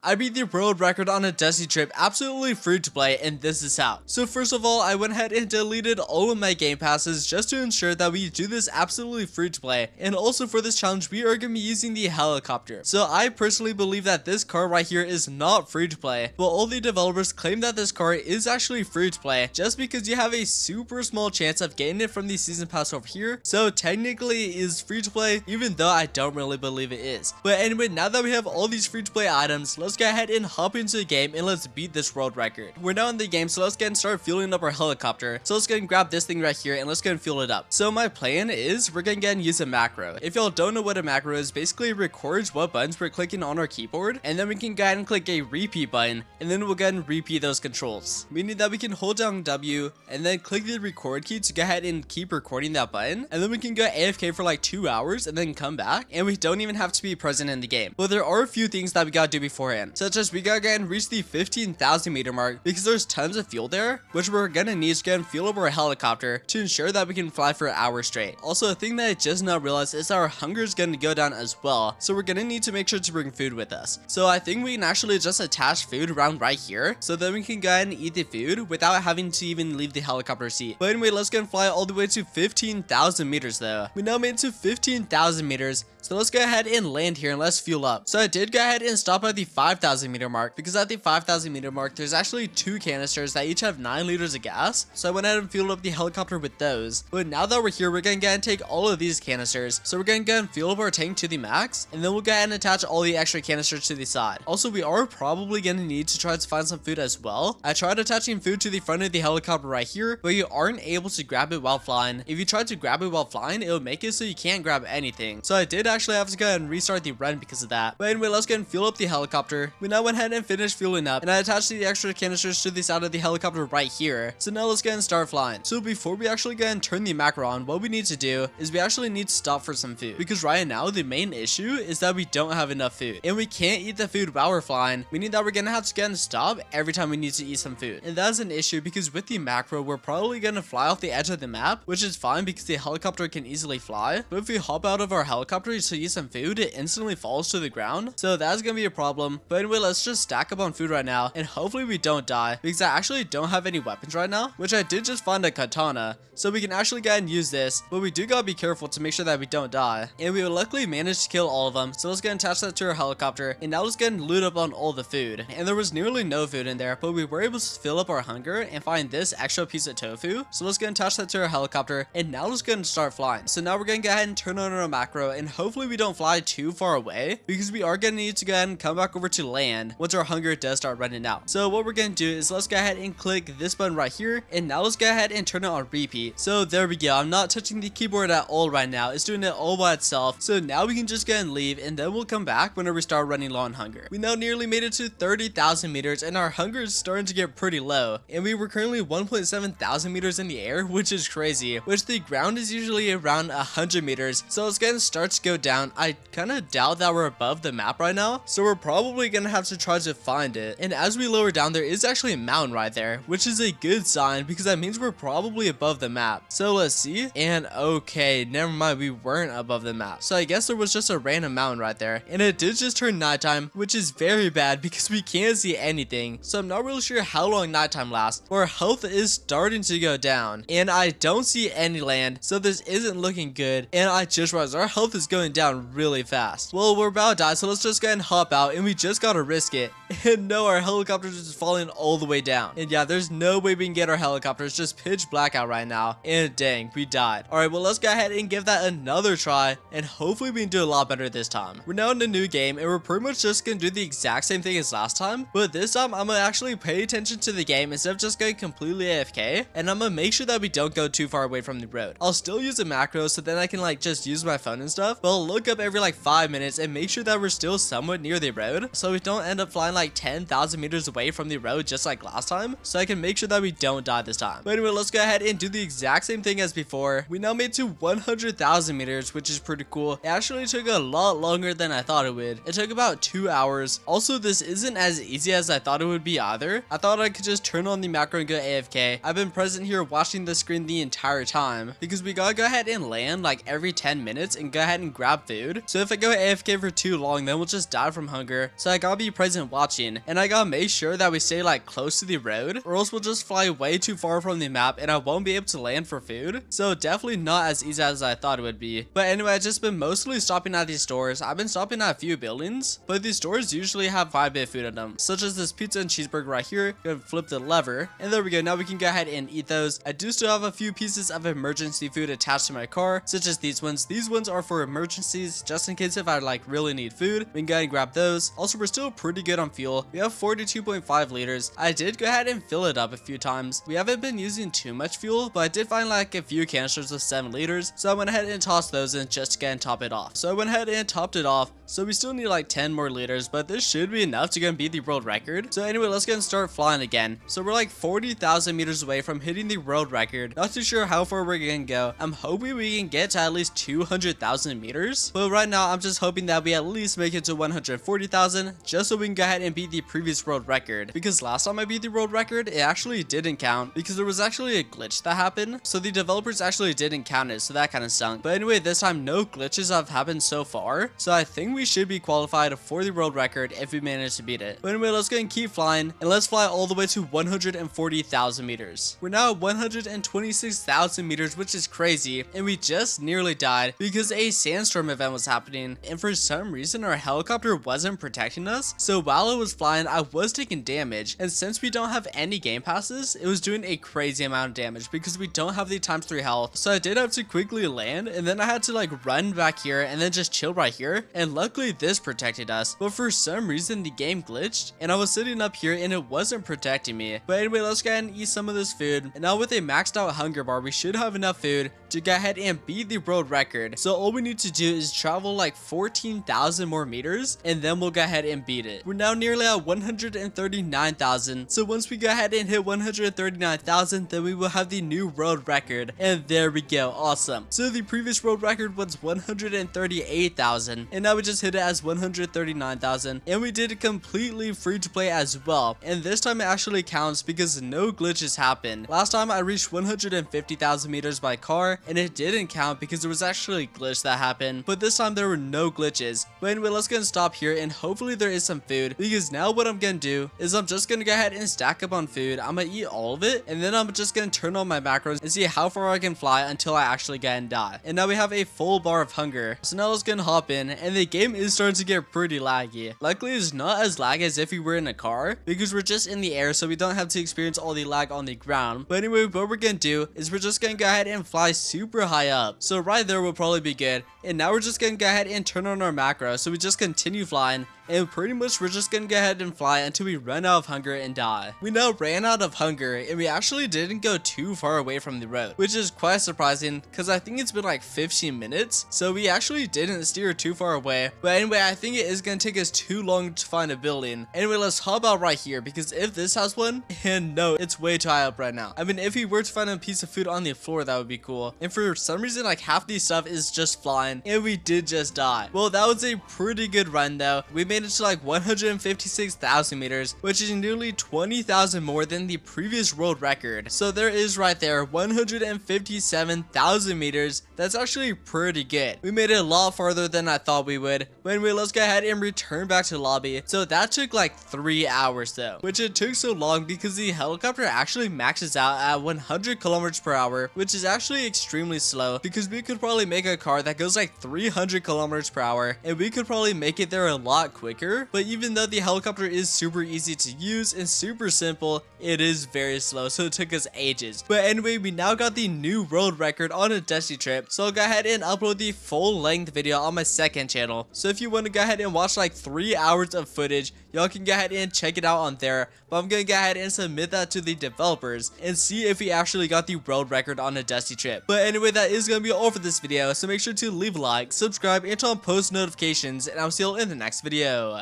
I beat the world record on a Destiny trip absolutely free to play, and this is how. So first of all, I went ahead and deleted all of my game passes just to ensure that we do this absolutely free to play. And also for this challenge, we are going to be using the helicopter. So I personally believe that this car right here is not free to play, but all the developers claim that this car is actually free to play just because you have a super small chance of getting it from the season pass over here. So technically it is free to play, even though I don't really believe it is. But anyway, now that we have all these free to play items, let's go ahead and hop into the game and let's beat this world record. We're now in the game, so let's get and start fueling up our helicopter. So let's go and grab this thing right here and let's go and fuel it up. So my plan is we're gonna get and use a macro. If y'all don't know what a macro is, basically it records what buttons we're clicking on our keyboard, and then we can go ahead and click a repeat button, and then we'll go ahead and repeat those controls. Meaning that we can hold down W and then click the record key to go ahead and keep recording that button, and then we can go AFK for like 2 hours and then come back, and we don't even have to be present in the game. But there are a few things that we gotta do beforehand, such as we gotta go ahead and reach the 15,000 meter mark because there's tons of fuel there, which we're gonna need to go and fuel up our helicopter to ensure that we can fly for hours straight. Also, a thing that I just now realized is our hunger is gonna go down as well, so we're gonna need to make sure to bring food with us. So I think we can actually just attach food around right here, so then we can go ahead and eat the food without having to even leave the helicopter seat. But anyway, let's go and fly all the way to 15,000 meters though. We now made it to 15,000 meters. So let's go ahead and land here and let's fuel up. So I did go ahead and stop at the 5,000 meter mark because at the 5,000 meter mark, there's actually 2 canisters that each have 9 liters of gas. So I went ahead and fueled up the helicopter with those. But now that we're here, we're going to go ahead and take all of these canisters. So we're going to go ahead and fuel up our tank to the max, and then we'll go ahead and attach all the extra canisters to the side. Also, we are probably going to need to try to find some food as well. I tried attaching food to the front of the helicopter right here, but you aren't able to grab it while flying. If you try to grab it while flying, it'll make it so you can't grab anything. So I did actually have to go ahead and restart the run because of that. But anyway, let's go and fuel up the helicopter. We now went ahead and finished fueling up, and I attached the extra canisters to the side of the helicopter right here. So now let's go and start flying. So before we actually go and turn the macro on, what we need to do is we actually need to stop for some food, because right now the main issue is that we don't have enough food, and we can't eat the food while we're flying, meaning that we're gonna have to go and stop every time we need to eat some food. And that's an issue because with the macro, we're probably gonna fly off the edge of the map, which is fine because the helicopter can easily fly. But if we hop out of our helicopter to eat some food, it instantly falls to the ground. So that's gonna be a problem. But anyway, let's just stack up on food right now, and hopefully we don't die, because I actually don't have any weapons right now, which I did just find a katana, so we can actually go ahead and use this. But we do gotta be careful to make sure that we don't die. And we luckily managed to kill all of them. So let's go and attach that to our helicopter, and now let's go and loot up on all the food. And there was nearly no food in there, but we were able to fill up our hunger and find this extra piece of tofu. So let's go and attach that to our helicopter, and now let's go and start flying. So now we're gonna go ahead and turn on our macro, and hopefully we don't fly too far away, because we are gonna need to go ahead and come back over to land once our hunger does start running out. So what we're gonna do is let's go ahead and click this button right here, and now let's go ahead and turn it on repeat. So there we go. I'm not touching the keyboard at all right now. It's doing it all by itself. So now we can just go and leave, and then we'll come back whenever we start running low on hunger. We now nearly made it to 30,000 meters, and our hunger is starting to get pretty low, and we were currently 1.7 thousand meters in the air, which is crazy, which the ground is usually around 100 meters. So it's gonna start to go down. I kind of doubt that we're above the map right now, so we're probably gonna have to try to find it. And as we lower down, there is actually a mountain right there, which is a good sign because that means we're probably above the map. So let's see. And okay, never mind, we weren't above the map. So I guess there was just a random mountain right there, and it did just turn nighttime, which is very bad because we can't see anything. So I'm not really sure how long nighttime lasts. Our health is starting to go down, and I don't see any land, so this isn't looking good. And I just realized our health is going down really fast. Well, we're about to die, so let's just go ahead and hop out, and we just gotta risk it. And no, our helicopter is just falling all the way down. And yeah, there's no way we can get our helicopter. It's just pitch black out right now, and dang, we died. All right, well, let's go ahead and give that another try, and hopefully we can do a lot better this time. We're now in a new game, and we're pretty much just gonna do the exact same thing as last time, but this time I'm gonna actually pay attention to the game instead of just going completely AFK, and I'm gonna make sure that we don't go too far away from the road. I'll still use a macro so then I can like just use my phone and stuff, but I'll look up every like 5 minutes and make sure that we're still somewhat near the road, so we don't end up flying like 10,000 meters away from the road just like last time, so I can make sure that we don't die this time. But anyway, let's go ahead and do the exact same thing as before. We now made to 100,000 meters, which is pretty cool. It actually took a lot longer than I thought it would. It took about 2 hours. Also, this isn't as easy as I thought it would be either. I thought I could just turn on the macro and go AFK. I've been present here watching the screen the entire time because we gotta go ahead and land like every 10 minutes and go ahead and grab food. So if I go AFK for too long, then we'll just die from hunger. So so I gotta be present watching, and I gotta make sure that we stay like close to the road, or else we'll just fly way too far from the map and I won't be able to land for food. So definitely not as easy as I thought it would be. But anyway, I've just been mostly stopping at these stores. I've been stopping at a few buildings, but these stores usually have 5-bit food in them, such as this pizza and cheeseburger right here. Gonna flip the lever, and there we go. Now we can go ahead and eat those. I do still have a few pieces of emergency food attached to my car, such as these ones. These ones are for emergencies, just in case if I like really need food. We can go ahead and grab those. Also, we're still pretty good on fuel. We have 42.5 liters. I did go ahead and fill it up a few times. We haven't been using too much fuel, but I did find like a few canisters with 7 liters, so I went ahead and tossed those in just to go and top it off. So I went ahead and topped it off. So we still need like 10 more liters, but this should be enough to go and beat the world record. So anyway, let's go and start flying again. So we're like 40,000 meters away from hitting the world record. Not too sure how far we're gonna go. I'm hoping we can get to at least 200,000 meters, but right now I'm just hoping that we at least make it to 140,000, just so we can go ahead and beat the previous world record. Because last time I beat the world record, it actually didn't count because there was actually a glitch that happened. So the developers actually didn't count it, so that kind of stunk. But anyway, this time no glitches have happened so far, so I think we should be qualified for the world record if we manage to beat it. But anyway, let's go and keep flying, and let's fly all the way to 140,000 meters. We're now at 126,000 meters, which is crazy, and we just nearly died because a sandstorm event was happening, and for some reason our helicopter wasn't protecting us. So while it was flying, I was taking damage, and since we don't have any game passes, it was doing a crazy amount of damage because we don't have the ×3 health. So I did have to quickly land, and then I had to like run back here and then just chill right here, and luckily this protected us. But for some reason the game glitched, and I was sitting up here and it wasn't protecting me. But anyway, let's go ahead and eat some of this food, and now with a maxed out hunger bar we should have enough food to go ahead and beat the world record. So all we need to do is travel like 14,000 more meters, and then we'll go ahead and beat it. We're now nearly at 139,000, so once we go ahead and hit 139,000, then we will have the new world record, and there we go. Awesome. So the previous world record was 138,000, and now we just hit it as 139,000, and we did it completely free to play as well. And this time it actually counts because no glitches happened. Last time I reached 150,000 meters by car, and it didn't count because there was actually a glitch that happened, but this time there were no glitches. But anyway, let's go and stop here, and hopefully there is some food, because now what I'm gonna do is I'm just gonna go ahead and stack up on food. I'm gonna eat all of it, and then I'm just gonna turn on my macros and see how far I can fly until I actually get and die. And now we have a full bar of hunger, so now let's go and hop in, and the game is starting to get pretty laggy. Luckily it's not as laggy as if we were in a car, because we're just in the air, so we don't have to experience all the lag on the ground. But anyway, what we're gonna do is we're just gonna go ahead and fly super high up, so right there will probably be good. And now we're just gonna go ahead and turn on our macro, so we just continue flying, and pretty much we're just gonna go ahead and fly until we run out of hunger and die. We now ran out of hunger, and we actually didn't go too far away from the road, which is quite surprising because I think it's been like 15 minutes, so we actually didn't steer too far away. But anyway, I think it is gonna take us too long to find a building. Anyway, let's hop out right here, because if this has one, and no, it's way too high up right now. I mean, if we were to find a piece of food on the floor, that would be cool. And for some reason, like half the stuff is just flying, and we did just die. Well, that was a pretty good run though. We made it to like 156,000 meters, which is nearly 20,000 more than the previous world record. So there is right there 157,000 meters. That's actually pretty good. We made it a lot farther than I thought we would. But anyway, let's go ahead and return back to the lobby. So that took like 3 hours though, which it took so long because the helicopter actually maxes out at 100 kilometers per hour, which is actually extremely slow, because we could probably make a car that goes like 300 kilometers per hour, and we could probably make it there a lot quicker. But even though the helicopter is super easy to use and super simple, it is very slow, so it took us ages. But anyway, we now got the new world record on a Dusty trip, so I'll go ahead and upload the full length video on my second channel. So if you want to go ahead and watch like 3 hours of footage, y'all can go ahead and check it out on there. But I'm gonna go ahead and submit that to the developers and see if we actually got the world record on a Dusty trip. But anyway, that is gonna be all for this video, so make sure to leave a like, subscribe, and turn on post notifications, and I'll see you all in the next video.